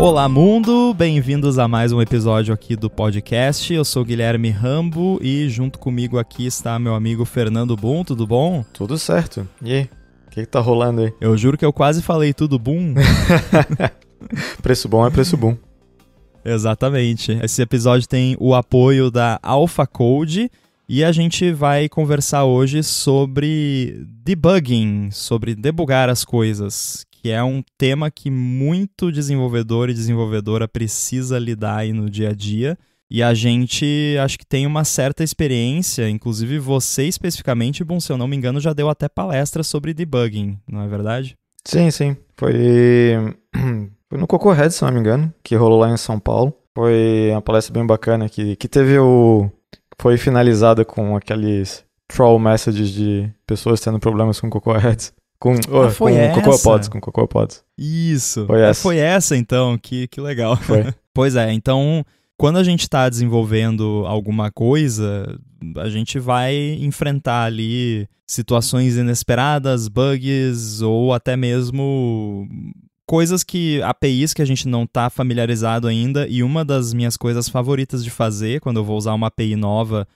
Olá mundo, bem-vindos a mais um episódio aqui do podcast. Eu sou Guilherme Rambo e junto comigo aqui está meu amigo Fernando Boom, tudo bom? Tudo certo. E aí? O que tá rolando aí? Eu juro que eu quase falei tudo bom. Preço bom é preço bom. Exatamente. Esse episódio tem o apoio da Alpha Code e a gente vai conversar hoje sobre debugging, sobre debugar as coisas, que é um tema que muito desenvolvedor e desenvolvedora precisa lidar aí no dia a dia. E a gente, acho que tem uma certa experiência, inclusive você especificamente, bom, se eu não me engano, já deu até palestra sobre debugging, não é verdade? Sim. Foi no Cocohead, se não me engano, que rolou lá em São Paulo. Foi uma palestra bem bacana que teve foi finalizada com aqueles troll messages de pessoas tendo problemas com Cocoheads. Com CocoaPods. Isso. Foi essa então, que legal. Foi. Pois é, então, quando a gente está desenvolvendo alguma coisa, a gente vai enfrentar ali situações inesperadas, bugs ou até mesmo coisas APIs que a gente não está familiarizado ainda. E uma das minhas coisas favoritas de fazer quando eu vou usar uma API nova,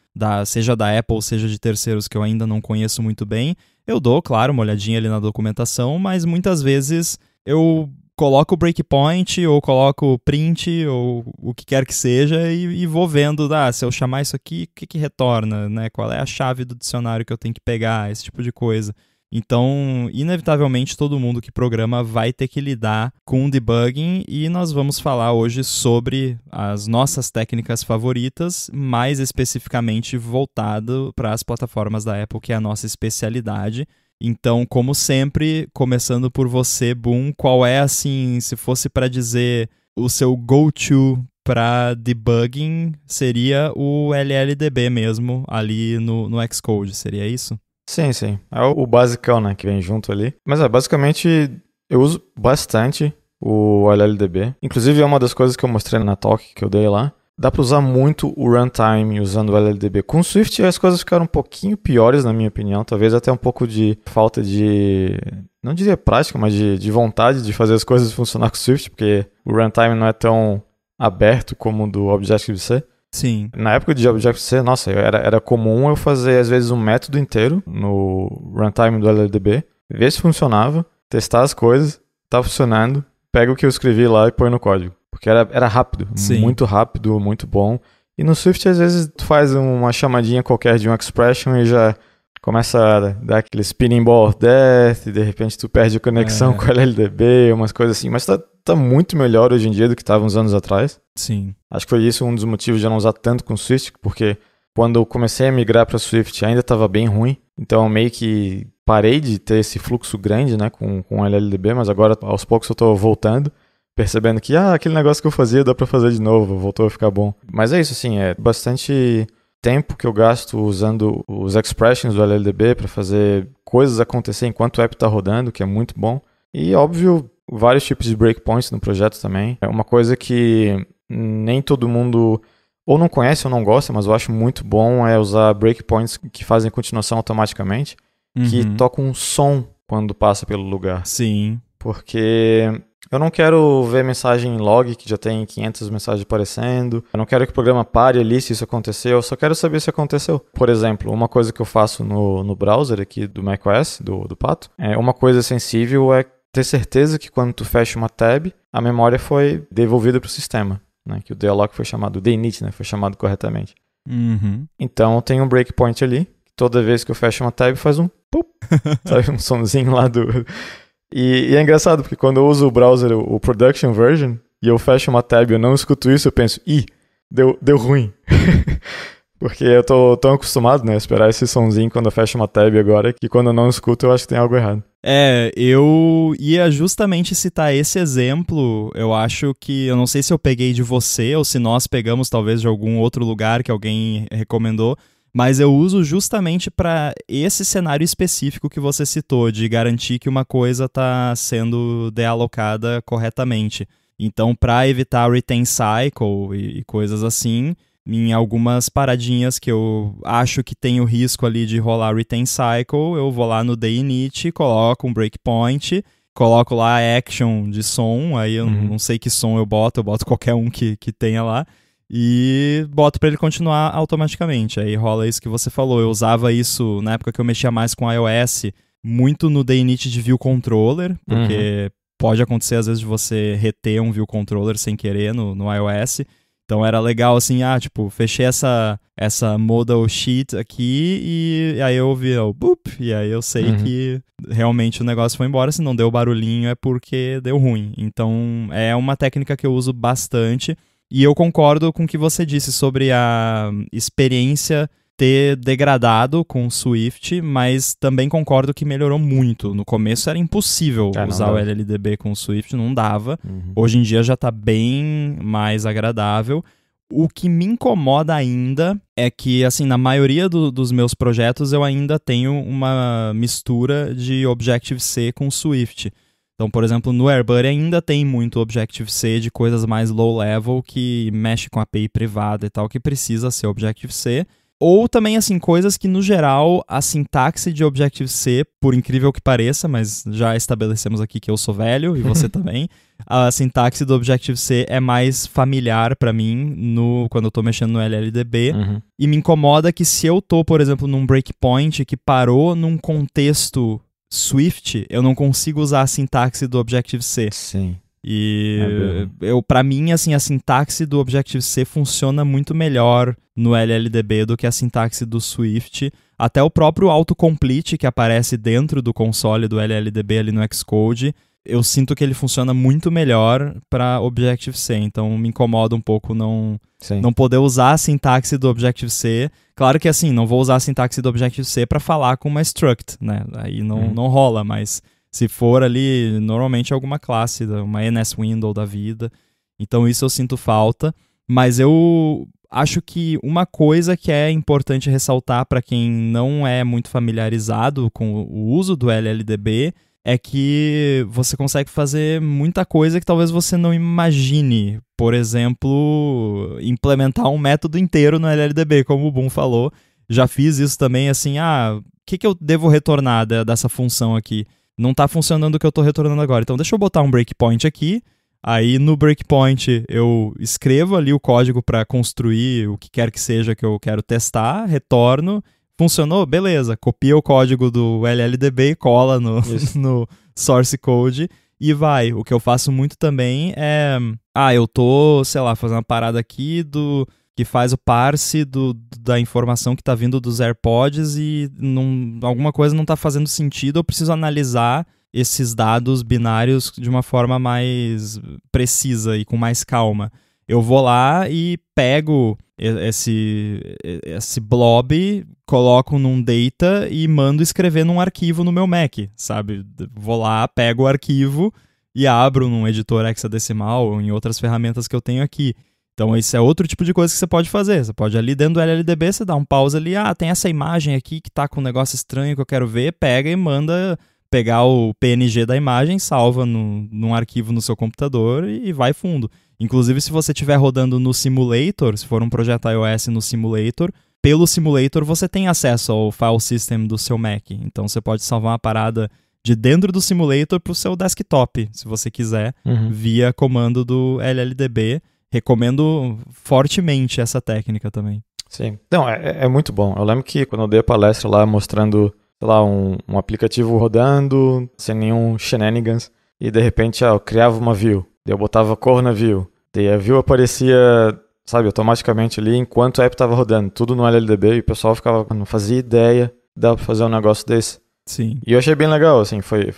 seja da Apple, seja de terceiros que eu ainda não conheço muito bem, eu dou, claro, uma olhadinha ali na documentação, mas muitas vezes eu coloco o breakpoint ou coloco print ou o que quer que seja e vou vendo, se eu chamar isso aqui, o que retorna, né? Qual é a chave do dicionário que eu tenho que pegar, esse tipo de coisa. Então, inevitavelmente, todo mundo que programa vai ter que lidar com debugging e nós vamos falar hoje sobre as nossas técnicas favoritas, mais especificamente voltado para as plataformas da Apple, que é a nossa especialidade. Então, como sempre, começando por você, Boom, qual é, assim, se fosse para dizer o seu go-to para debugging, seria o LLDB mesmo, ali no Xcode, seria isso? Sim. É o basicão, né, que vem junto ali. Mas basicamente eu uso bastante o LLDB. Inclusive é uma das coisas que eu mostrei na talk que eu dei lá. Dá para usar muito o runtime usando o LLDB. Com o Swift as coisas ficaram um pouquinho piores, na minha opinião. Talvez até um pouco de falta de, não diria prática, mas de vontade de fazer as coisas funcionar com o Swift, porque o runtime não é tão aberto como o do Objective-C. Sim. Na época de Objective-C, nossa, era comum eu fazer às vezes um método inteiro no runtime do LLDB, ver se funcionava, testar as coisas, tá funcionando, pega o que eu escrevi lá e põe no código. Porque era rápido, Sim. Muito rápido, muito bom. E no Swift, às vezes, tu faz uma chamadinha qualquer de um expression e já começa a dar aquele spinning ball of death, e de repente tu perde a conexão com o LLDB, umas coisas assim. Mas tá muito melhor hoje em dia do que estava uns anos atrás. Sim. Acho que foi isso um dos motivos de eu não usar tanto com Swift, porque quando eu comecei a migrar para Swift ainda estava bem ruim. Então meio que parei de ter esse fluxo grande, né, com o LLDB, mas agora aos poucos eu estou voltando, percebendo que aquele negócio que eu fazia dá para fazer de novo, voltou a ficar bom. Mas é isso, assim, é bastante tempo que eu gasto usando os expressions do LLDB para fazer coisas acontecer enquanto o app está rodando, que é muito bom. E, óbvio, vários tipos de breakpoints no projeto também. É uma coisa que nem todo mundo ou não conhece ou não gosta, mas eu acho muito bom é usar breakpoints que fazem continuação automaticamente, que tocam um som quando passa pelo lugar. Sim. Porque eu não quero ver mensagem log que já tem 500 mensagens aparecendo. Eu não quero que o programa pare ali se isso aconteceu. Eu só quero saber se aconteceu. Por exemplo, uma coisa que eu faço no browser aqui do macOS, do Pato, uma coisa sensível é ter certeza que quando tu fecha uma tab, a memória foi devolvida para o sistema. Né? Que o dealloc foi chamado, o init, né? Foi chamado corretamente. Então tem um breakpoint ali. Toda vez que eu fecho uma tab faz um pop, sabe? Um somzinho lá do... E é engraçado, porque quando eu uso o browser, o production version, e eu fecho uma tab e eu não escuto isso, eu penso, deu ruim. Porque eu tô tão acostumado, né, a esperar esse sonzinho quando eu fecho uma tab agora, que quando eu não escuto eu acho que tem algo errado. Eu ia justamente citar esse exemplo. Eu acho que, eu não sei se eu peguei de você ou se nós pegamos talvez de algum outro lugar que alguém recomendou, mas eu uso justamente para esse cenário específico que você citou, de garantir que uma coisa está sendo dealocada corretamente. Então, para evitar retain cycle e coisas assim, em algumas paradinhas que eu acho que tem o risco ali de rolar retain cycle, eu vou lá no init, coloco um breakpoint coloco lá a action de som, aí eu não sei que som eu boto qualquer um que tenha lá, e boto pra ele continuar automaticamente. Aí rola isso que você falou. Eu usava isso na época que eu mexia mais com iOS, muito no Deinit de View Controller, porque pode acontecer às vezes de você reter um View Controller sem querer no iOS. Então era legal assim, tipo, fechei essa modal sheet aqui e aí eu ouvi o boop, e aí eu sei que realmente o negócio foi embora. Se não deu barulhinho é porque deu ruim. Então é uma técnica que eu uso bastante e eu concordo com o que você disse sobre a experiência ter degradado com o Swift, mas também concordo que melhorou muito. No começo era impossível usar o LLDB com o Swift, não dava. Hoje em dia já tá bem mais agradável. O que me incomoda ainda é que, assim, na maioria dos meus projetos eu ainda tenho uma mistura de Objective-C com Swift. Então, por exemplo, no AirBuddy ainda tem muito Objective-C de coisas mais low-level que mexe com API privada e tal, que precisa ser Objective-C. Ou também, assim, coisas que, no geral, a sintaxe de Objective-C, por incrível que pareça, mas já estabelecemos aqui que eu sou velho, e você também, a sintaxe do Objective-C é mais familiar pra mim quando eu tô mexendo no LLDB, e me incomoda que se eu tô, por exemplo, num breakpoint que parou num contexto Swift, eu não consigo usar a sintaxe do Objective-C. Sim. E pra mim, assim, a sintaxe do Objective-C funciona muito melhor no LLDB do que a sintaxe do Swift. Até o próprio autocomplete que aparece dentro do console do LLDB ali no Xcode, eu sinto que ele funciona muito melhor para Objective-C. Então me incomoda um pouco não poder usar a sintaxe do Objective-C. Claro que, assim, não vou usar a sintaxe do Objective-C para falar com uma struct, né? Aí não rola, mas se for ali, normalmente é alguma classe, uma NSWindow da vida. Então isso eu sinto falta. Mas eu acho que uma coisa que é importante ressaltar para quem não é muito familiarizado com o uso do LLDB é que você consegue fazer muita coisa que talvez você não imagine. Por exemplo, implementar um método inteiro no LLDB, como o Boom falou. Já fiz isso também, assim, o que eu devo retornar dessa função aqui? Não tá funcionando o que eu tô retornando agora. Então deixa eu botar um breakpoint aqui. Aí no breakpoint eu escrevo ali o código para construir o que quer que seja que eu quero testar, retorno. Funcionou? Beleza. Copia o código do LLDB e cola no source code e vai. O que eu faço muito também é... eu tô, sei lá, fazendo uma parada aqui que faz o parse da informação que está vindo dos AirPods e alguma coisa não está fazendo sentido, eu preciso analisar esses dados binários de uma forma mais precisa e com mais calma. Eu vou lá e pego esse blob, coloco num data e mando escrever num arquivo no meu Mac, sabe? Vou lá, pego o arquivo e abro num editor hexadecimal ou em outras ferramentas que eu tenho aqui. Então esse é outro tipo de coisa que você pode fazer. Você pode ali dentro do LLDB, você dá um pause ali, tem essa imagem aqui que tá com um negócio estranho que eu quero ver, pega e manda pegar o PNG da imagem, salva num arquivo no seu computador e vai fundo. Inclusive se você estiver rodando no simulator, se for um projeto iOS no simulator, pelo simulator você tem acesso ao file system do seu Mac. Então você pode salvar uma parada de dentro do simulator pro seu desktop, se você quiser, via comando do LLDB. Recomendo fortemente essa técnica também. Sim. Não, é muito bom. Eu lembro que quando eu dei a palestra lá mostrando, sei lá, um aplicativo rodando, sem nenhum shenanigans, e de repente eu criava uma view, daí eu botava cor na view, daí a view aparecia, sabe, automaticamente ali enquanto o app estava rodando, tudo no LLDB, e o pessoal não fazia ideia, dava pra fazer um negócio desse. Sim. E eu achei bem legal, assim, foi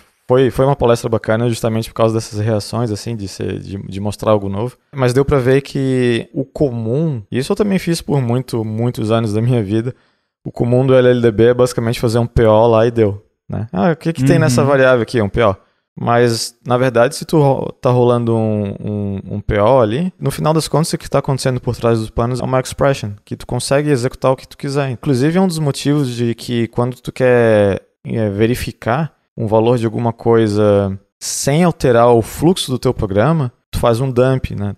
uma palestra bacana justamente por causa dessas reações, assim, de mostrar algo novo. Mas deu pra ver que o comum, e isso eu também fiz por muitos anos da minha vida, o comum do LLDB é basicamente fazer um PO lá e deu, né? O que tem nessa variável aqui? Um PO. Mas, na verdade, se tu tá rolando um PO ali, no final das contas, o que tá acontecendo por trás dos panos é uma expression, que tu consegue executar o que tu quiser. Inclusive, é um dos motivos de que quando tu quer verificar um valor de alguma coisa sem alterar o fluxo do teu programa, tu faz um dump, né?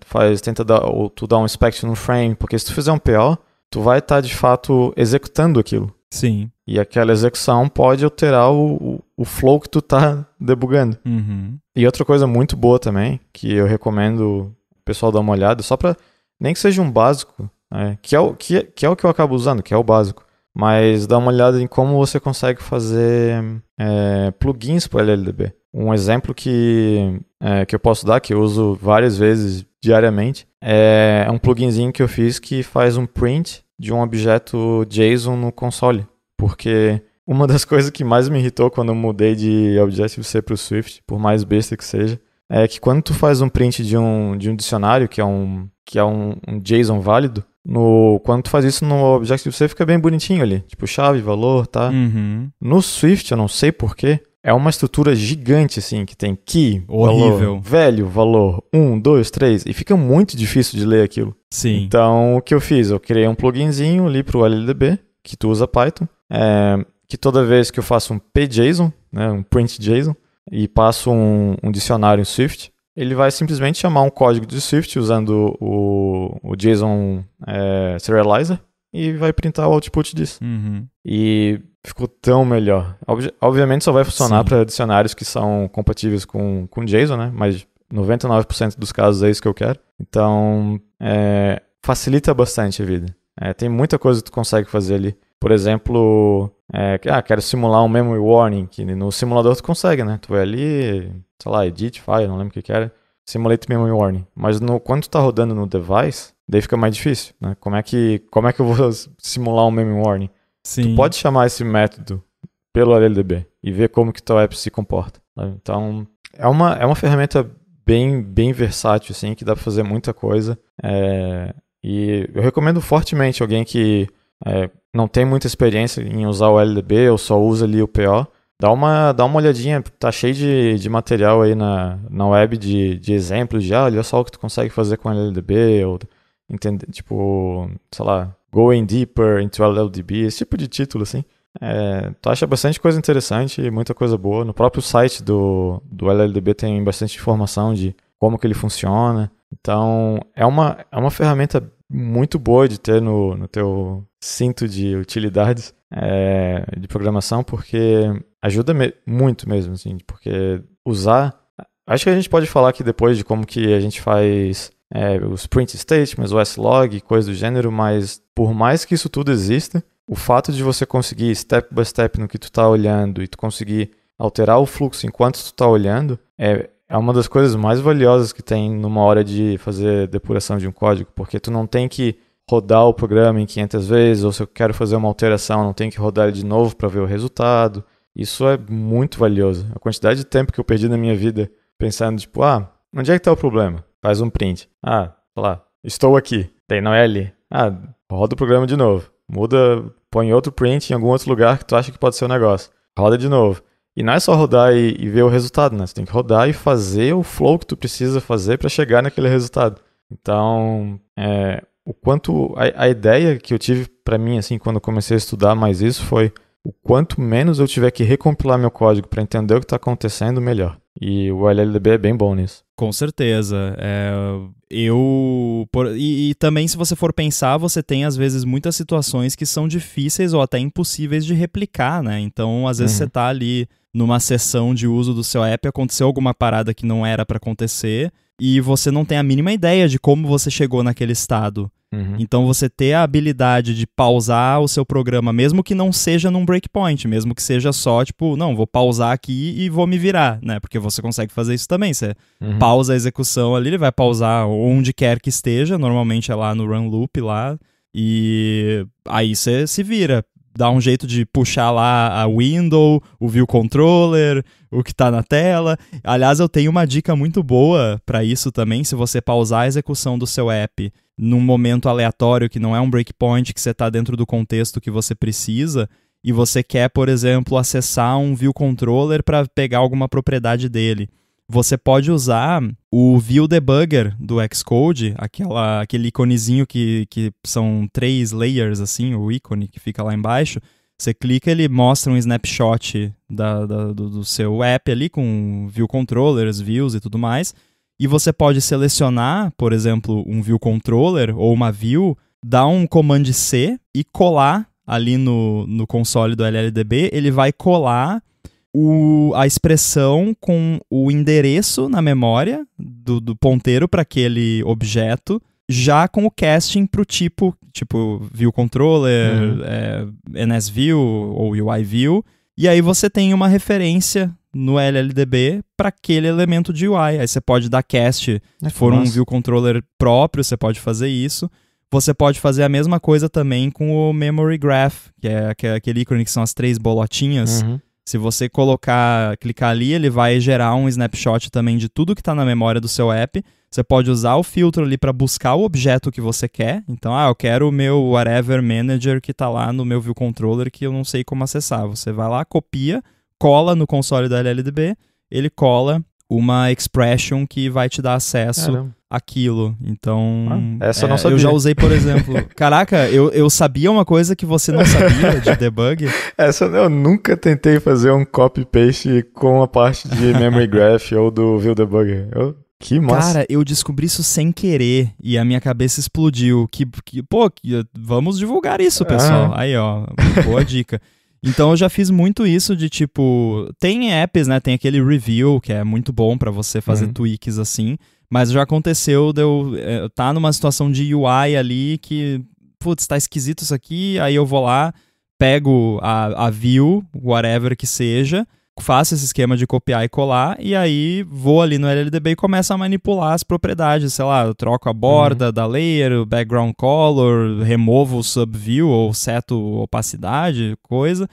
Tu dá um inspection no frame, porque se tu fizer um PO, tu vai estar de fato executando aquilo. Sim. E aquela execução pode alterar o o flow que tu tá debugando. Uhum. E outra coisa muito boa também, que eu recomendo o pessoal dar uma olhada, só pra, nem que seja um básico, né, que é o que eu acabo usando, que é o básico, mas dá uma olhada em como você consegue fazer plugins para o LLDB. Um exemplo que eu posso dar, que eu uso várias vezes diariamente, é um pluginzinho que eu fiz que faz um print de um objeto JSON no console, porque uma das coisas que mais me irritou quando eu mudei de Objective-C para o Swift, por mais besta que seja, é que quando tu faz um print de um dicionário, que é um JSON válido, quando tu faz isso no Objective-C fica bem bonitinho ali, tipo chave, valor, tá? Uhum. No Swift, eu não sei porquê, é uma estrutura gigante, assim, que tem key, horrível, valor, velho, valor, 1, 2, 3, e fica muito difícil de ler aquilo. Sim. Então, o que eu fiz? Eu criei um pluginzinho ali pro LLDB, que tu usa Python, que toda vez que eu faço um pJSON, né, um print JSON, e passo um dicionário em Swift, ele vai simplesmente chamar um código de Swift usando o JSON Serializer e vai printar o output disso. Uhum. E ficou tão melhor. Obviamente só vai funcionar para dicionários que são compatíveis com JSON, né? Mas 99% dos casos é isso que eu quero. Então, facilita bastante a vida. Tem muita coisa que tu consegue fazer ali. Por exemplo, quero simular um memory warning, que no simulador tu consegue, né? Tu vai ali, sei lá, edit file, não lembro o que era, simulate memory warning. Mas quando tu tá rodando no device, daí fica mais difícil, né? Como é que eu vou simular um memory warning? Sim. Tu pode chamar esse método pelo LLDB e ver como que teu app se comporta. Sabe? Então, é uma ferramenta bem, bem versátil, assim, que dá pra fazer muita coisa. E eu recomendo fortemente alguém que não tem muita experiência em usar o LLDB ou só usa ali o PO. Dá uma olhadinha, tá cheio de material aí na web de exemplos de olha só o que tu consegue fazer com o LLDB, ou entender, tipo, sei lá, Going Deeper into LLDB, esse tipo de título, assim. Tu acha bastante coisa interessante, muita coisa boa. No próprio site do LLDB tem bastante informação de como que ele funciona. Então, é uma ferramenta muito boa de ter no teu cinto de utilidades de programação, porque ajuda muito mesmo, assim, porque usar... Acho que a gente pode falar aqui depois de como que a gente faz os print statements, o slog, coisa do gênero, mas por mais que isso tudo exista, o fato de você conseguir step by step no que tu tá olhando e tu conseguir alterar o fluxo enquanto tu tá olhando, é uma das coisas mais valiosas que tem numa hora de fazer depuração de um código, porque tu não tem que rodar o programa em 500 vezes, ou se eu quero fazer uma alteração, não tem que rodar ele de novo para ver o resultado. Isso é muito valioso. A quantidade de tempo que eu perdi na minha vida pensando, tipo, onde é que tá o problema? Faz um print. Sei lá, estou aqui. Daí não é ali. Roda o programa de novo. Muda, põe outro print em algum outro lugar que tu acha que pode ser o negócio. Roda de novo. E não é só rodar e ver o resultado, né? Você tem que rodar e fazer o flow que tu precisa fazer para chegar naquele resultado. Então, o quanto... A ideia que eu tive para mim, assim, quando eu comecei a estudar mais isso foi o quanto menos eu tiver que recompilar meu código para entender o que está acontecendo, melhor. E o LLDB é bem bom nisso. Com certeza. E também, se você for pensar, você tem, às vezes, muitas situações que são difíceis ou até impossíveis de replicar, né? Então, às vezes, você tá ali numa sessão de uso do seu app, aconteceu alguma parada que não era para acontecer e você não tem a mínima ideia de como você chegou naquele estado. Então, você ter a habilidade de pausar o seu programa, mesmo que não seja num breakpoint, mesmo que seja só, tipo, não, vou pausar aqui e vou me virar, né? Porque você consegue fazer isso também. Você pausa a execução ali, ele vai pausar onde quer que esteja, normalmente é lá no run loop lá, e aí você se vira. Dá um jeito de puxar lá a window, o view controller, o que tá na tela. Aliás, eu tenho uma dica muito boa para isso também, se você pausar a execução do seu app num momento aleatório que não é um breakpoint, que você tá dentro do contexto que você precisa, e você quer, por exemplo, acessar um view controller para pegar alguma propriedade dele. Você pode usar o View Debugger do Xcode, aquele iconezinho que são 3 layers, assim, o ícone que fica lá embaixo. Você clica, ele mostra um snapshot do seu app ali, com view controllers, views e tudo mais. E você pode selecionar, por exemplo, um view controller ou uma view, dar um Command C e colar ali no console do LLDB. Ele vai colar a expressão com o endereço na memória do ponteiro para aquele objeto, já com o casting para o tipo View Controller, NSView ou UI View, e aí você tem uma referência no LLDB para aquele elemento de UI. Aí você pode dar cast, se for um View Controller próprio, você pode fazer isso. Você pode fazer a mesma coisa também com o Memory Graph, que é aquele ícone que são as 3 bolotinhas. Se você clicar ali, ele vai gerar um snapshot também de tudo que está na memória do seu app. Você pode usar o filtro ali para buscar o objeto que você quer. Então, eu quero o meu whatever manager que está lá no meu View Controller que eu não sei como acessar. Você vai lá, copia, cola no console da LLDB, ele cola uma expression que vai te dar acesso àquilo. Então, essa eu não sabia. Eu já usei, por exemplo... Caraca, eu sabia uma coisa que você não sabia de debug. Essa eu nunca tentei fazer um copy-paste com a parte de Memory Graph ou do View Debugger. Que massa. Cara, eu descobri isso sem querer e a minha cabeça explodiu. Vamos divulgar isso, pessoal. Aí, ó, boa dica. Então eu já fiz muito isso de tem apps, né, tem aquele review que é muito bom pra você fazer tweaks assim, mas já aconteceu de eu tá numa situação de UI ali que, tá esquisito isso aqui, aí eu vou lá, pego a view, whatever que seja, faço esse esquema de copiar e colar, e aí vou ali no LLDB e começo a manipular as propriedades, sei lá, eu troco a borda da layer, o background color, removo o subview ou seto opacidade, coisa.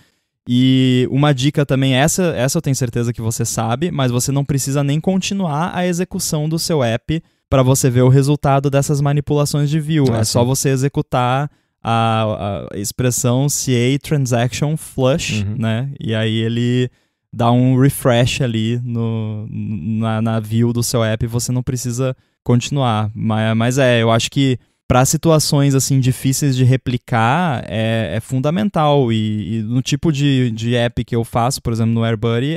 E uma dica também, essa eu tenho certeza que você sabe, mas você não precisa nem continuar a execução do seu app para você ver o resultado dessas manipulações de view. É só você executar a expressão CA Transaction Flush, né? E aí ele dá um refresh ali na view do seu app e você não precisa continuar. Mas eu acho que para situações assim difíceis de replicar é fundamental. E no tipo de app que eu faço, por exemplo, no AirBuddy,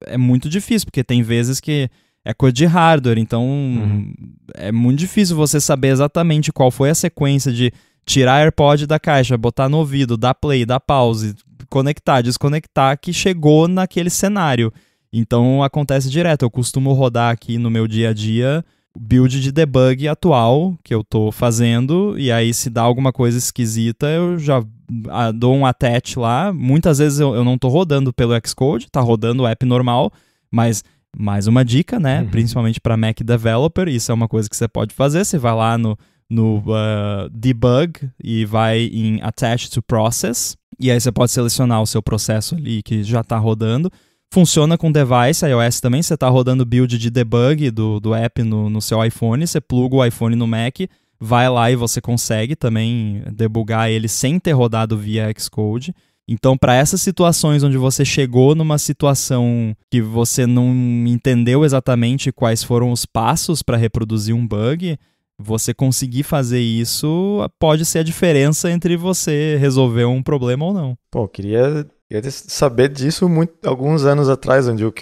é muito difícil, porque tem vezes que é coisa de hardware, então é muito difícil você saber exatamente qual foi a sequência de tirar a AirPod da caixa, botar no ouvido, dar play, dar pause, conectar, desconectar, que chegou naquele cenário. Então acontece direto. Eu costumo rodar aqui no meu dia a dia o build de debug atual que eu tô fazendo, e aí se dá alguma coisa esquisita, eu já dou um attach lá. Muitas vezes eu não tô rodando pelo Xcode, tá rodando o app normal, mas mais uma dica, né? Principalmente para Mac Developer, isso é uma coisa que você pode fazer. Você vai lá no debug e vai em attach to process, e aí você pode selecionar o seu processo ali que já está rodando. Funciona com device, iOS também. Você está rodando build de debug do app no seu iPhone, você pluga o iPhone no Mac, vai lá e você consegue também debugar ele sem ter rodado via Xcode. Então, para essas situações onde você chegou numa situação que você não entendeu exatamente quais foram os passos para reproduzir um bug, você conseguir fazer isso pode ser a diferença entre você resolver um problema ou não. Pô, queria saber disso alguns anos atrás, onde eu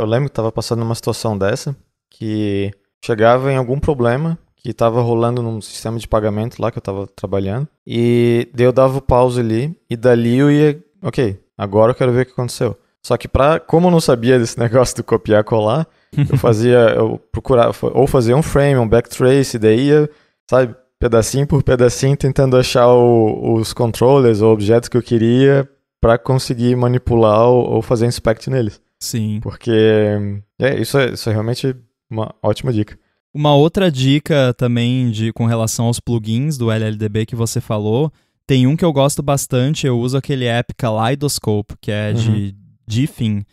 lembro que estava passando numa situação dessa, que chegava em algum problema que estava rolando num sistema de pagamento lá que eu estava trabalhando, e daí eu dava o pause ali, e dali eu ia, ok, agora eu quero ver o que aconteceu. Só que como eu não sabia desse negócio de copiar e colar, eu procurava ou fazer um frame, um backtrace, e daí ia, sabe, pedacinho por pedacinho, tentando achar os controllers ou objetos que eu queria para conseguir manipular ou fazer inspect neles. Sim. Porque isso é realmente uma ótima dica. Uma outra dica também com relação aos plugins do LLDB que você falou, tem um que eu gosto bastante, eu uso aquele app Kaleidoscope, que é de Gfin.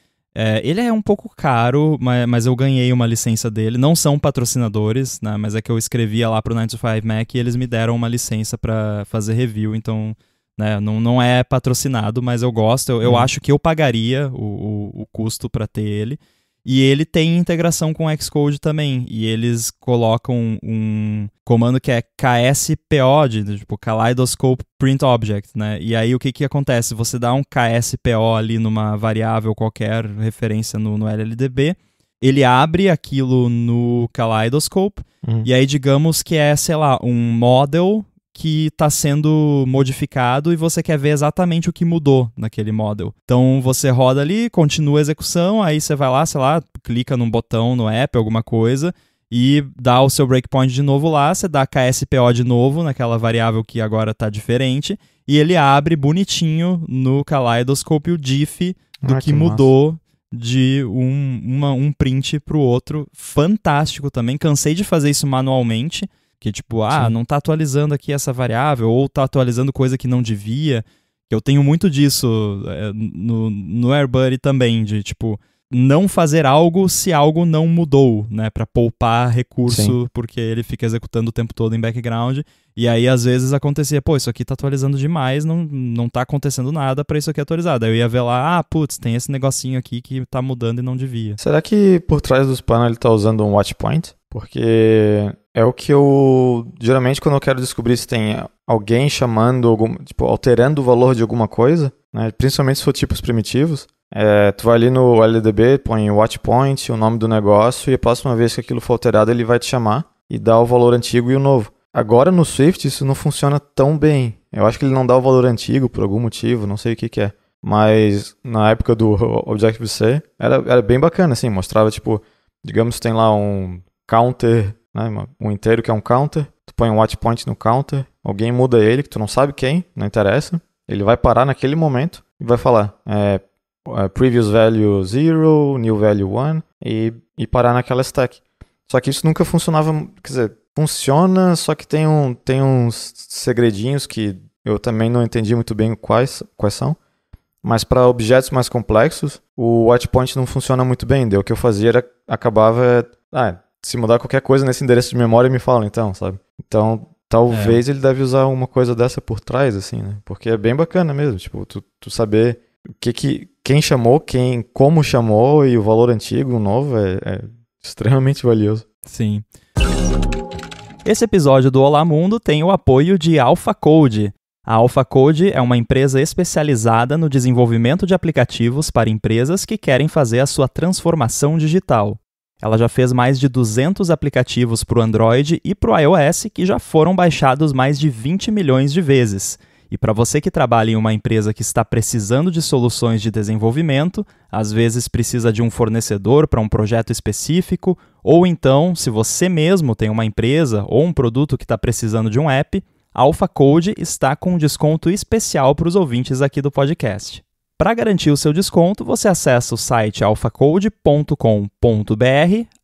Ele é um pouco caro, mas eu ganhei uma licença dele. Não são patrocinadores, né, mas é que eu escrevia lá pro 9to5Mac e eles me deram uma licença para fazer review, então, né, não é patrocinado, mas eu gosto. Eu acho que eu pagaria o custo para ter ele. E ele tem integração com Xcode também, e eles colocam um comando que é KSPO, tipo Kaleidoscope Print Object, né? E aí o que acontece? Você dá um KSPO ali numa variável qualquer, referência no LLDB, ele abre aquilo no Kaleidoscope, e aí digamos que é, sei lá, um model que está sendo modificado e você quer ver exatamente o que mudou naquele model. Então você roda ali, continua a execução, aí você vai lá, sei lá, clica num botão no app, alguma coisa, e dá o seu breakpoint de novo lá, você dá KSPO de novo naquela variável que agora está diferente, e ele abre bonitinho no Kaleidoscope o diff do que mudou de um print para o outro. Fantástico também, cansei de fazer isso manualmente, que tipo, não tá atualizando aqui essa variável, ou tá atualizando coisa que não devia. Eu tenho muito disso no AirBuddy também, de tipo, não fazer algo se algo não mudou, né, para poupar recurso, porque ele fica executando o tempo todo em background, e aí às vezes acontecia, isso aqui tá atualizando demais, não tá acontecendo nada para isso aqui atualizar. Daí eu ia ver lá, tem esse negocinho aqui que tá mudando e não devia. Será que por trás dos panos ele tá usando um watch point? Porque é o que eu, geralmente quando eu quero descobrir se tem alguém chamando, alterando o valor de alguma coisa, né, principalmente se for tipos primitivos, tu vai ali no LDB, põe o watch point, o nome do negócio, e a próxima vez que aquilo for alterado ele vai te chamar e dar o valor antigo e o novo. Agora no Swift isso não funciona tão bem. Eu acho que ele não dá o valor antigo por algum motivo, não sei o que é. Mas na época do Objective-C era bem bacana, assim, mostrava digamos que tem lá um counter, né, um inteiro que é um counter, tu põe um watch point no counter, alguém muda ele, que tu não sabe quem, não interessa, ele vai parar naquele momento e vai falar previous value 0, new value 1 e parar naquela stack. Só que isso nunca funcionava, quer dizer, funciona, só que tem uns segredinhos que eu também não entendi muito bem quais são, mas para objetos mais complexos, o watch point não funciona muito bem, daí o que eu fazia era, acabava, se mudar qualquer coisa nesse endereço de memória, me fala então, sabe? Então, talvez ele deve usar uma coisa dessa por trás, assim, né? Porque é bem bacana mesmo, tu saber quem chamou, como chamou e o valor antigo, o novo, é extremamente valioso. Sim. Esse episódio do Olá Mundo tem o apoio de AlphaCode. A AlphaCode é uma empresa especializada no desenvolvimento de aplicativos para empresas que querem fazer a sua transformação digital. Ela já fez mais de 200 aplicativos para o Android e para o iOS que já foram baixados mais de 20 milhões de vezes. E para você que trabalha em uma empresa que está precisando de soluções de desenvolvimento, às vezes precisa de um fornecedor para um projeto específico, ou então, se você mesmo tem uma empresa ou um produto que está precisando de um app, a AlphaCode está com um desconto especial para os ouvintes aqui do podcast. Para garantir o seu desconto, você acessa o site alphacode.com.br,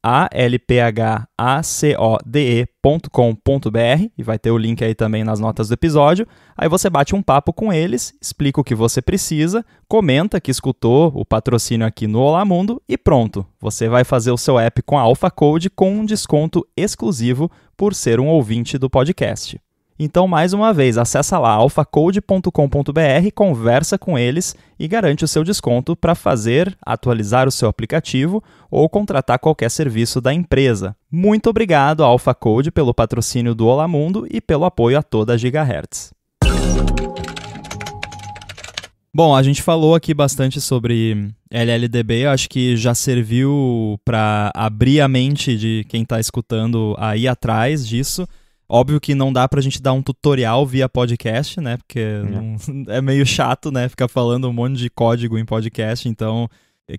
alphacode.com.br, e vai ter o link aí também nas notas do episódio. Aí você bate um papo com eles, explica o que você precisa, comenta que escutou o patrocínio aqui no Olá Mundo e pronto. Você vai fazer o seu app com a AlphaCode com um desconto exclusivo por ser um ouvinte do podcast. Então, mais uma vez, acessa lá alphacode.com.br, conversa com eles e garante o seu desconto para atualizar o seu aplicativo ou contratar qualquer serviço da empresa. Muito obrigado, AlphaCode, pelo patrocínio do Olá Mundo e pelo apoio a toda a Gigahertz. Bom, a gente falou aqui bastante sobre LLDB, eu acho que já serviu para abrir a mente de quem está escutando a ir atrás disso. Óbvio que não dá pra gente dar um tutorial via podcast, né? Porque é meio chato, né? Ficar falando um monte de código em podcast. Então,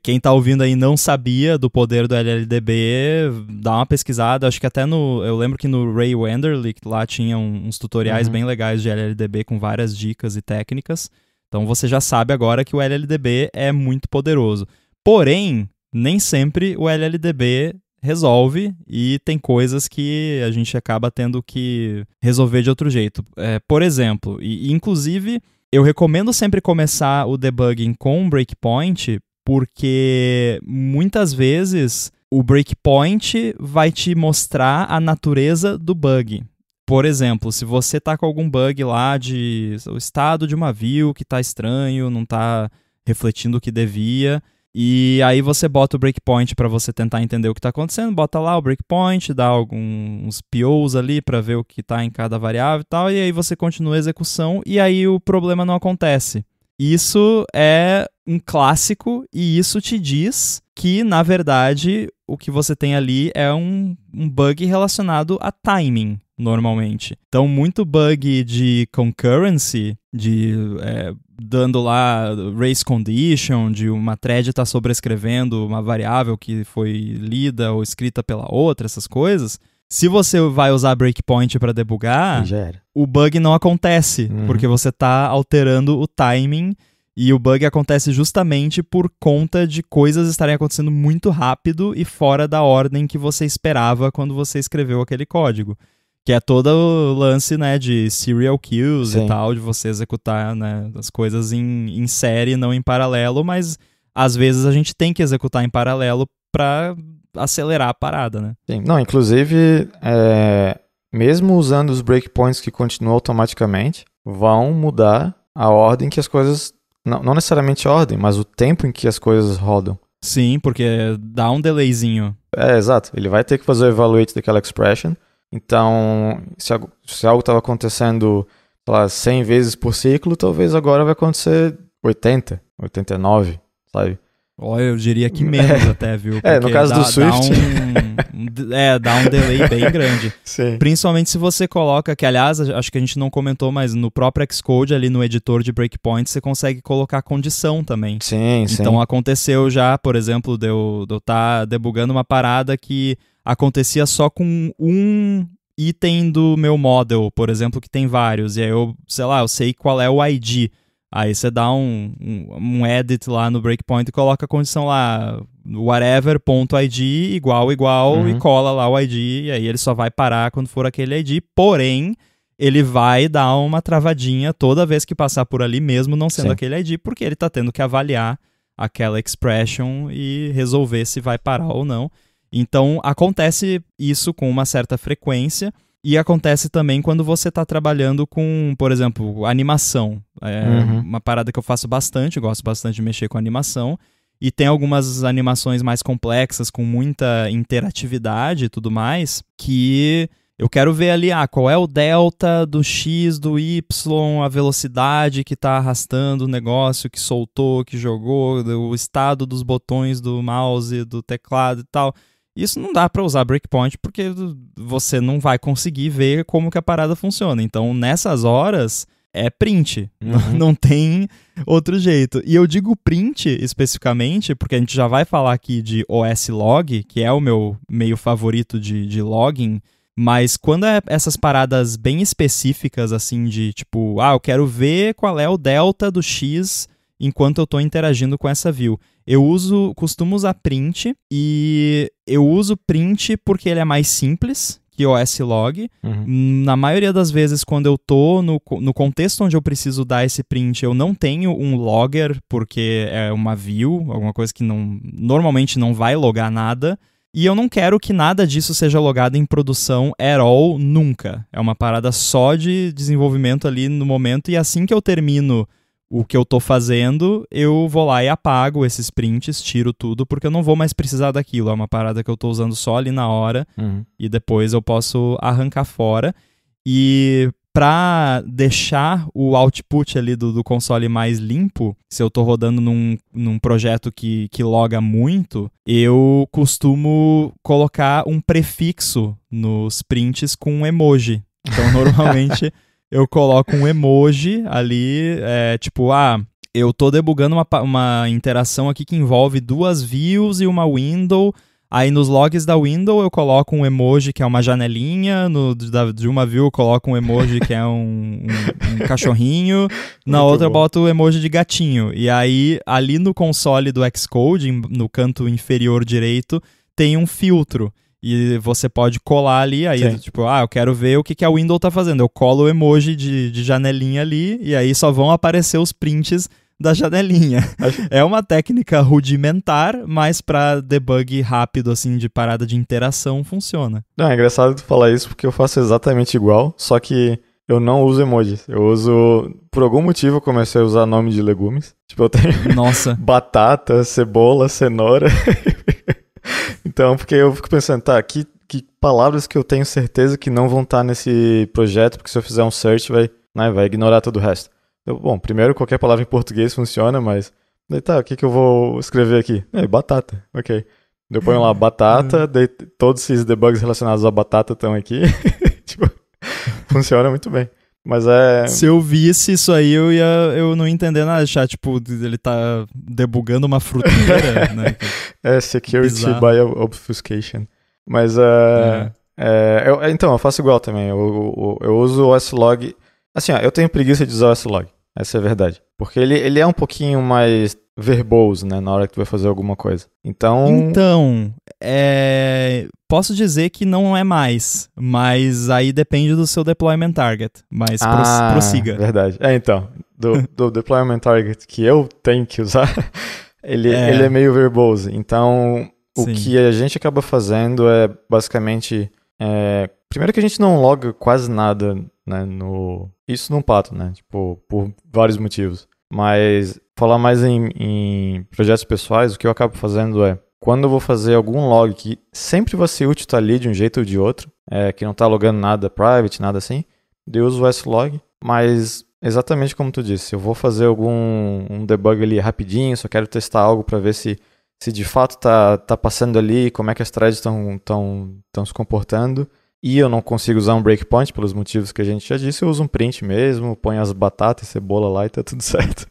quem tá ouvindo aí não sabia do poder do LLDB, dá uma pesquisada. Acho que até eu lembro que no Ray Wenderlich lá tinha uns tutoriais bem legais de LLDB com várias dicas e técnicas. Então você já sabe agora que o LLDB é muito poderoso. Porém, nem sempre o LLDB resolve e tem coisas que a gente acaba tendo que resolver de outro jeito. Por exemplo, e inclusive eu recomendo sempre começar o debugging com um breakpoint, porque muitas vezes o breakpoint vai te mostrar a natureza do bug. Por exemplo, se você está com algum bug lá o estado de uma view que está estranho, não está refletindo o que devia, e aí você bota o breakpoint para você tentar entender o que está acontecendo, bota lá o breakpoint, dá alguns POs ali para ver o que está em cada variável e tal, e aí você continua a execução e aí o problema não acontece. Isso é um clássico e isso te diz que, na verdade, o que você tem ali é um bug relacionado a timing. normalmente. Então, muito bug de concurrency, dando lá race condition, de uma thread estar sobrescrevendo uma variável que foi lida ou escrita pela outra, essas coisas. Se você vai usar breakpoint para debugar, o bug não acontece, porque você está alterando o timing, e o bug acontece justamente por conta de coisas estarem acontecendo muito rápido e fora da ordem que você esperava quando você escreveu aquele código. Que é todo o lance, né, de serial queues e tal, de você executar, né, as coisas em série, não em paralelo, mas às vezes a gente tem que executar em paralelo para acelerar a parada, né? Sim. Não, inclusive, mesmo usando os breakpoints que continuam automaticamente, vão mudar a ordem que as coisas... Não necessariamente a ordem, mas o tempo em que as coisas rodam. Sim, porque dá um delayzinho. Exato. Ele vai ter que fazer o evaluate daquela expression. Então, se algo estava acontecendo, sei lá, 100 vezes por ciclo, talvez agora vai acontecer 80, 89, sabe? Olha, eu diria que menos até, viu? Porque no caso do Swift... dá um delay bem grande. Sim. Principalmente se você coloca, que aliás, acho que a gente não comentou, mas no próprio Xcode, ali no editor de breakpoint, você consegue colocar condição também. Sim, então aconteceu já, por exemplo, de eu estar debugando uma parada que acontecia só com um item do meu model, por exemplo, que tem vários. E aí eu sei qual é o ID. Aí você dá um edit lá no breakpoint e coloca a condição lá, whatever.id igual, e cola lá o ID, e aí ele só vai parar quando for aquele ID, porém, ele vai dar uma travadinha toda vez que passar por ali, mesmo não sendo aquele ID, porque ele está tendo que avaliar aquela expression e resolver se vai parar ou não. Então, acontece isso com uma certa frequência. E acontece também quando você está trabalhando com, por exemplo, animação. Uma parada que eu faço bastante, eu gosto bastante de mexer com animação. E tem algumas animações mais complexas, com muita interatividade e tudo mais, que eu quero ver ali, qual é o delta do X, do Y, a velocidade que está arrastando o negócio, que soltou, que jogou, o estado dos botões do mouse, do teclado e tal. Isso não dá para usar breakpoint porque você não vai conseguir ver como que a parada funciona. Então, nessas horas, é print. Não tem outro jeito. E eu digo print especificamente porque a gente já vai falar aqui de OS Log, que é o meu meio favorito de logging, mas quando é essas paradas bem específicas, assim, de tipo, eu quero ver qual é o delta do X enquanto eu estou interagindo com essa view. Eu costumo usar print, e eu uso print porque ele é mais simples que o OS Log. Na maioria das vezes, quando eu tô no contexto onde eu preciso dar esse print, eu não tenho um logger, porque é uma view, alguma coisa que normalmente não vai logar nada. E eu não quero que nada disso seja logado em produção at all, nunca. É uma parada só de desenvolvimento ali no momento, e assim que eu termino o que eu tô fazendo, eu vou lá e apago esses prints, tiro tudo, porque eu não vou mais precisar daquilo. É uma parada que eu tô usando só ali na hora, e depois eu posso arrancar fora. E para deixar o output ali do console mais limpo, se eu tô rodando num projeto que loga muito, eu costumo colocar um prefixo nos prints com um emoji. Então, normalmente... eu coloco um emoji ali, tipo, eu tô debugando uma interação aqui que envolve duas views e uma window. Aí nos logs da window eu coloco um emoji que é uma janelinha, de uma view eu coloco um emoji que é um cachorrinho, na outra eu boto o emoji de gatinho. E aí ali no console do Xcode, no canto inferior direito, tem um filtro. E você pode colar ali, aí tipo, eu quero ver o que a window tá fazendo. Eu colo o emoji de janelinha ali, e aí só vão aparecer os prints da janelinha. É uma técnica rudimentar, mas pra debug rápido, assim, de parada de interação, funciona. Não, é engraçado tu falar isso, porque eu faço exatamente igual, só que eu não uso emojis. Eu uso... Por algum motivo eu comecei a usar nome de legumes. Tipo, eu tenho batata, cebola, cenoura... Então, porque eu fico pensando, que palavras que eu tenho certeza que não vão estar nesse projeto, porque se eu fizer um search vai ignorar todo o resto. Então, primeiro, qualquer palavra em português funciona, mas... o que eu vou escrever aqui? Batata, ok. Eu ponho lá batata, todos esses debugs relacionados à batata estão aqui. Tipo, Funciona muito bem. Mas é... Se eu visse isso aí, eu não ia entender nada. Achar, tipo, ele tá debugando uma fruteira, né? É security Bizarro. by obfuscation. Mas então, eu faço igual também. Eu uso o S-Log. Assim, ó, eu tenho preguiça de usar o S-Log. Essa é a verdade. Porque ele é um pouquinho mais verboso, né? Na hora que tu vai fazer alguma coisa. Então, posso dizer que não é mais, mas aí depende do seu deployment target. Mas prossiga. Verdade. Então, do deployment target que eu tenho que usar, ele é meio verboso. Então, o que a gente acaba fazendo é basicamente... primeiro que a gente não loga quase nada, né, isso num pato, né? Tipo, por vários motivos. Mas falar mais em projetos pessoais, o que eu acabo fazendo é, quando eu vou fazer algum log que sempre vai ser útil estar ali de um jeito ou de outro, que não está logando nada private, nada assim, eu uso o S-Log, mas exatamente como tu disse, eu vou fazer um debug ali rapidinho, só quero testar algo para ver se de fato tá passando ali, como é que as threads estão se comportando, e eu não consigo usar um breakpoint pelos motivos que a gente já disse, eu uso um print mesmo, ponho as batatas e cebola lá e tá tudo certo.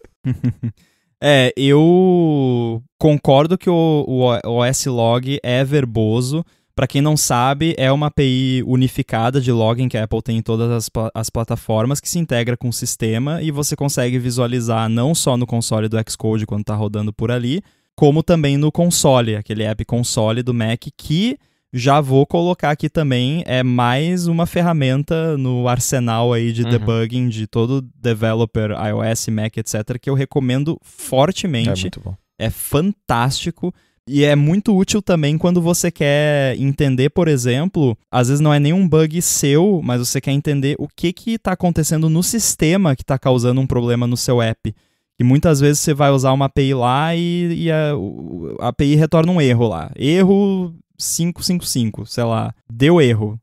Eu concordo que o S-Log é verboso. Para quem não sabe, é uma API unificada de login que a Apple tem em todas as plataformas, que se integra com o sistema e você consegue visualizar não só no console do Xcode quando está rodando por ali, como também no console, aquele app console do Mac, que já vou colocar aqui também, é mais uma ferramenta no arsenal aí de debugging de todo developer, iOS, Mac, etc., que eu recomendo fortemente. É muito bom. É fantástico. E é muito útil também quando você quer entender, por exemplo, às vezes não é nenhum bug seu, mas você quer entender o que está acontecendo no sistema que está causando um problema no seu app. E muitas vezes você vai usar uma API lá e a API retorna um erro lá. Erro 555, sei lá, deu erro.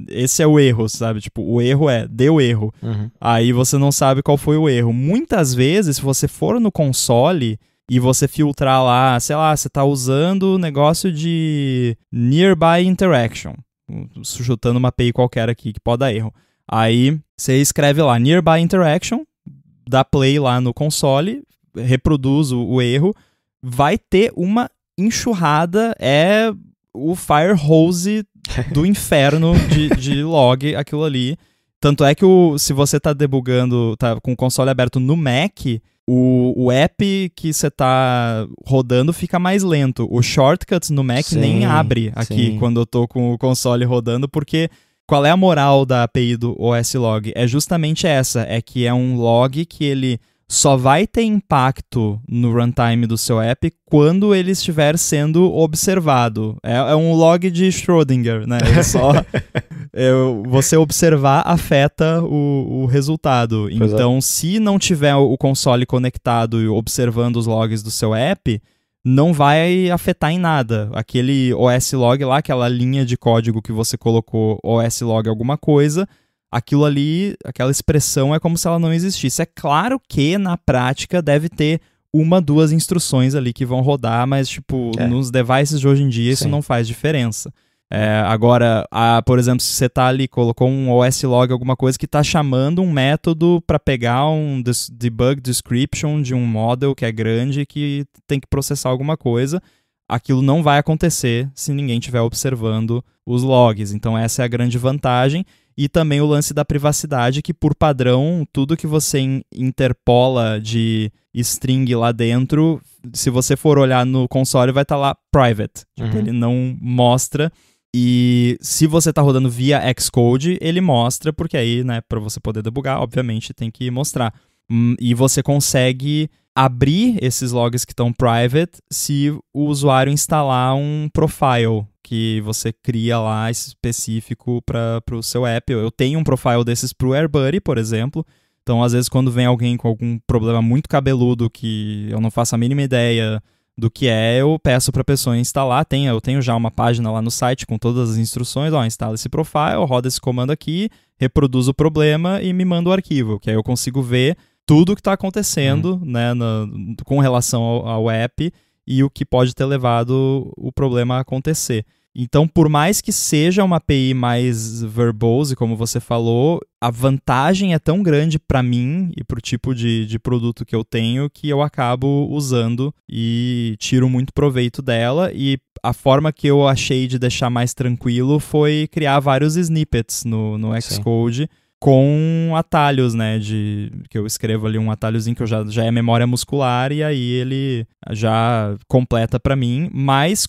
Esse é o erro, sabe? Tipo, o erro deu erro. Aí você não sabe qual foi o erro. Muitas vezes, se você for no console e você filtrar lá, sei lá, você tá usando o negócio de Nearby Interaction, chutando uma API qualquer aqui que pode dar erro. Aí você escreve lá, Nearby Interaction, dá play lá no console, reproduz o erro, vai ter uma enxurrada, o fire hose do inferno de log, aquilo ali. Tanto é que se você tá debugando, tá com o console aberto no Mac, o app que você tá rodando fica mais lento. O shortcuts no Mac nem abre aqui quando eu tô com o console rodando, porque qual é a moral da API do OS Log? É justamente essa, que é um log que ele só vai ter impacto no runtime do seu app quando ele estiver sendo observado. É um log de Schrödinger, né? Você observar afeta o resultado. Pois então, se não tiver o console conectado e observando os logs do seu app, não vai afetar em nada. Aquele OS Log lá, aquela linha de código que você colocou, OS Log alguma coisa, aquilo ali, aquela expressão é como se ela não existisse. É claro que, na prática, deve ter 1, 2 instruções ali que vão rodar, mas, tipo, nos devices de hoje em dia isso não faz diferença. Agora, por exemplo, se você tá ali, colocou um OS Log, alguma coisa que tá chamando um método para pegar um debug description de um model que é grande que tem que processar alguma coisa, aquilo não vai acontecer se ninguém estiver observando os logs. Então essa é a grande vantagem. E também o lance da privacidade, que por padrão, tudo que você interpola de string lá dentro, se você for olhar no console, vai estar lá private. Tipo, ele não mostra. E se você está rodando via Xcode, ele mostra, porque aí, né, para você poder debugar, obviamente, tem que mostrar. E você consegue abrir esses logs que estão private se o usuário instalar um profile que você cria lá específico para o seu app. Eu tenho um profile desses para o AirBuddy, por exemplo. Então, às vezes, quando vem alguém com algum problema muito cabeludo que eu não faço a mínima ideia do que eu peço para a pessoa instalar. Eu tenho já uma página lá no site com todas as instruções. Instala esse profile, roda esse comando aqui, reproduz o problema e me manda o arquivo, que aí eu consigo ver tudo o que está acontecendo, né, com relação ao app e o que pode ter levado o problema a acontecer. Então, por mais que seja uma API mais verbose, como você falou, a vantagem é tão grande para mim e para o tipo de produto que eu tenho que eu acabo usando e tiro muito proveito dela. E a forma que eu achei de deixar mais tranquilo foi criar vários snippets no Xcode com atalhos, né, que eu escrevo ali um atalhozinho que já é memória muscular e aí ele já completa para mim, mas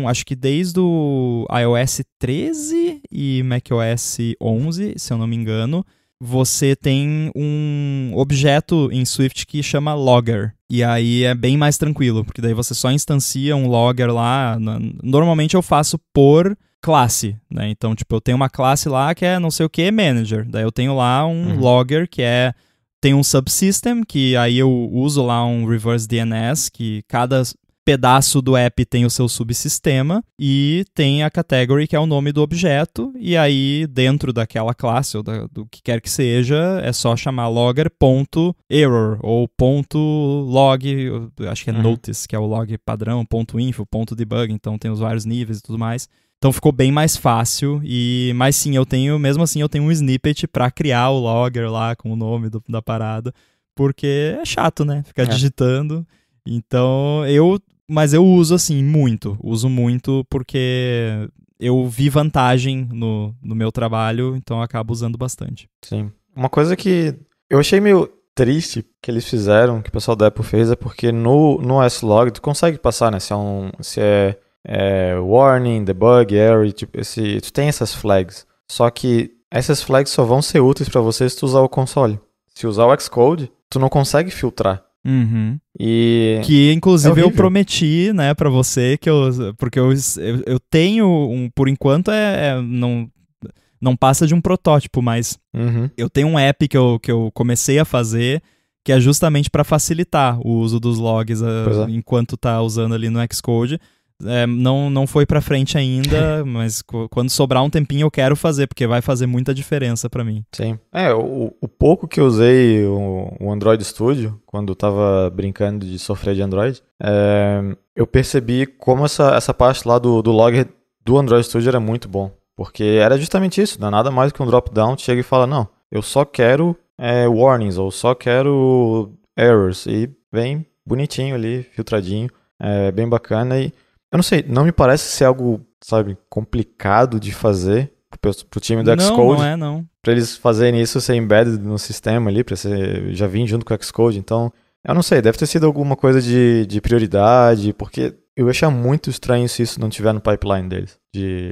acho que desde o iOS 13 e macOS 11, se eu não me engano, você tem um objeto em Swift que chama logger. E aí é bem mais tranquilo, porque daí você só instancia um logger lá. Normalmente eu faço por classe, né? Então, tipo, eu tenho uma classe lá que é não sei o que, manager. Daí eu tenho lá um logger que tem um subsystem, que aí eu uso lá um reverse DNS, que cada pedaço do app tem o seu subsistema, e tem a category, que é o nome do objeto, e aí dentro daquela classe, ou do que quer que seja, é só chamar logger.error, ou .log, acho que é notice, que é o log padrão, .info, .debug, então tem os vários níveis e tudo mais. Então ficou bem mais fácil, mas sim, mesmo assim eu tenho um snippet para criar o logger lá com o nome da parada, porque é chato, né? Ficar digitando. Então, mas eu uso assim, uso muito porque eu vi vantagem no meu trabalho, então eu acabo usando bastante. Sim. Uma coisa que eu achei meio triste que eles fizeram, que o pessoal da Apple fez, é porque no S-Log tu consegue passar, né, se é warning, debug, error, tipo, tu tem essas flags. Só que essas flags só vão ser úteis para você se tu usar o console. Se usar o Xcode, tu não consegue filtrar. E que inclusive eu prometi, né, pra você porque eu tenho por enquanto não passa de um protótipo, mas eu tenho um app que eu comecei a fazer que é justamente para facilitar o uso dos logs enquanto tá usando ali no Xcode. Não foi pra frente ainda, mas quando sobrar um tempinho eu quero fazer, porque vai fazer muita diferença pra mim. Sim. O pouco que eu usei o Android Studio, quando eu tava brincando de sofrer de Android, eu percebi como essa parte lá do log do Android Studio era muito bom. Porque era justamente isso, não é nada mais que um drop-down, tu chega e fala, não, eu só quero warnings, ou só quero errors, e vem bonitinho ali, filtradinho, bem bacana, e eu não sei, não me parece ser algo, sabe, complicado de fazer pro time do Xcode. Não. Pra eles fazerem isso ser embedded no sistema ali, já vir junto com o Xcode. Então, eu não sei, deve ter sido alguma coisa de prioridade, porque eu ia achar muito estranho se isso não tiver no pipeline deles.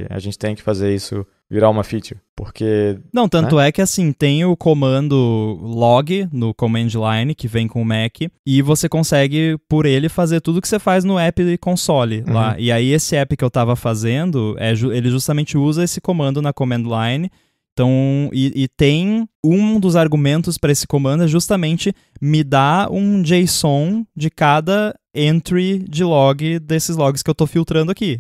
A gente tem que fazer isso virar uma feature, porque... Não, tanto é que assim, tem o comando log no command line, que vem com o Mac, e você consegue, por ele, fazer tudo que você faz no app console lá. E aí esse app que eu tava fazendo, ele justamente usa esse comando na command line. Então, e tem um dos argumentos para esse comando é justamente me dar um JSON de cada entry de log desses logs que eu tô filtrando aqui.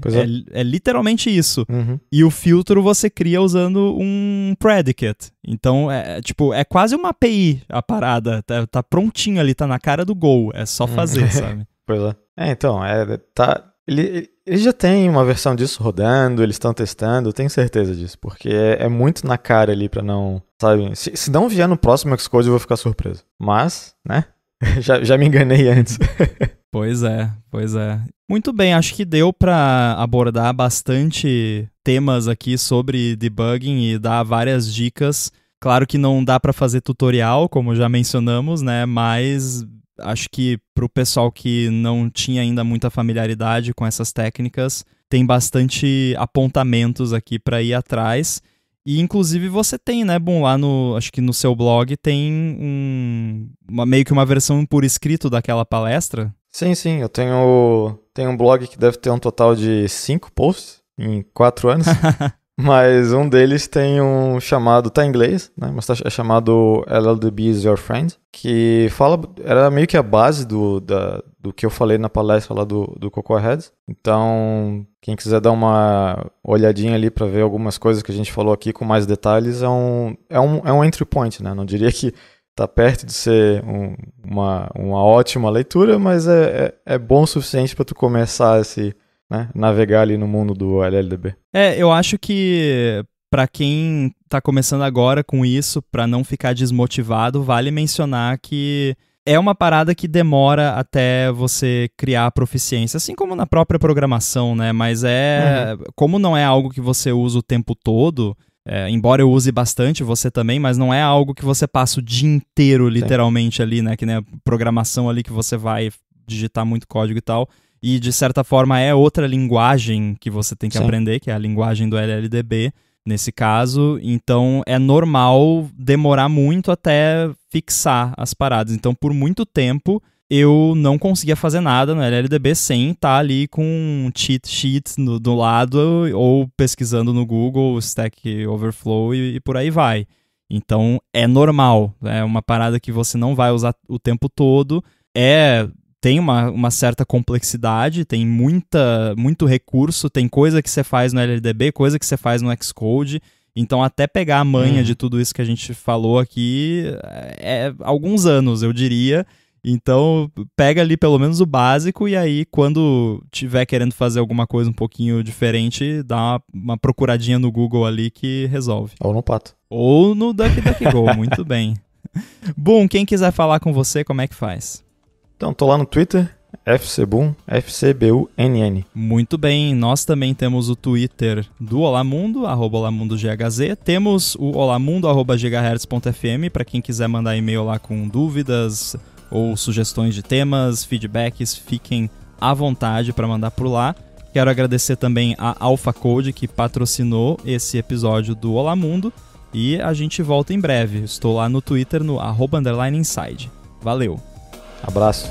É literalmente isso. E o filtro você cria usando um predicate. Então, é quase uma API a parada. Tá prontinho ali, tá na cara do Go. É só fazer, sabe? Pois é. Então, Eles já têm uma versão disso rodando, eles estão testando, eu tenho certeza disso, porque é muito na cara ali pra não, sabe, se não vier no próximo Xcode eu vou ficar surpreso, mas, né, já me enganei antes. Pois é. Muito bem, acho que deu pra abordar bastante temas aqui sobre debugging e dar várias dicas. Claro que não dá pra fazer tutorial, como já mencionamos, né, mas... Acho que para o pessoal que não tinha ainda muita familiaridade com essas técnicas, tem bastante apontamentos aqui para ir atrás. E inclusive você tem, né, bom, lá acho que no seu blog tem meio que uma versão por escrito daquela palestra. Sim, eu tenho um blog que deve ter um total de 5 posts em 4 anos. Mas um deles tem um chamado, tá em inglês, né? Mas é chamado LLDB is Your Friend, que era meio que a base do que eu falei na palestra lá do Cocoa Heads. Então, quem quiser dar uma olhadinha ali para ver algumas coisas que a gente falou aqui com mais detalhes, é um entry point, né? Não diria que tá perto de ser uma ótima leitura, mas é bom o suficiente para tu começar né, navegar ali no mundo do LLDB. Eu acho que para quem tá começando agora com isso, para não ficar desmotivado, vale mencionar que é uma parada que demora até você criar a proficiência, assim como na própria programação, né? Mas como não é algo que você usa o tempo todo, embora eu use bastante, você também, mas não é algo que você passa o dia inteiro, literalmente, ali, né? Que nem a programação ali que você vai digitar muito código e tal. E, de certa forma, é outra linguagem que você tem que aprender, que é a linguagem do LLDB, nesse caso. Então, é normal demorar muito até fixar as paradas. Então, por muito tempo, eu não conseguia fazer nada no LLDB sem estar ali com um cheat sheet do lado ou pesquisando no Google, Stack Overflow e por aí vai. Então, é normal. É uma parada que você não vai usar o tempo todo. Tem uma certa complexidade, tem muito recurso, tem coisa que você faz no LLDB, coisa que você faz no Xcode. Então, até pegar a manha de tudo isso que a gente falou aqui, alguns anos, eu diria. Então, pega ali pelo menos o básico e aí, quando tiver querendo fazer alguma coisa um pouquinho diferente, dá uma procuradinha no Google ali que resolve. Ou no Pato. Ou no DuckDuckGo, muito bem. Bom, quem quiser falar com você, como é que faz? Então, tô lá no Twitter, FCBunn, FCBUNN. Muito bem, nós também temos o Twitter do Olamundo, @OlamundoGHZ. Temos o olamundo, @gigahertz.fm, para quem quiser mandar e-mail lá com dúvidas ou sugestões de temas, feedbacks, fiquem à vontade para mandar por lá. Quero agradecer também a AlphaCode, que patrocinou esse episódio do Olamundo. E a gente volta em breve. Estou lá no Twitter, no @_inside. Valeu! Abraço!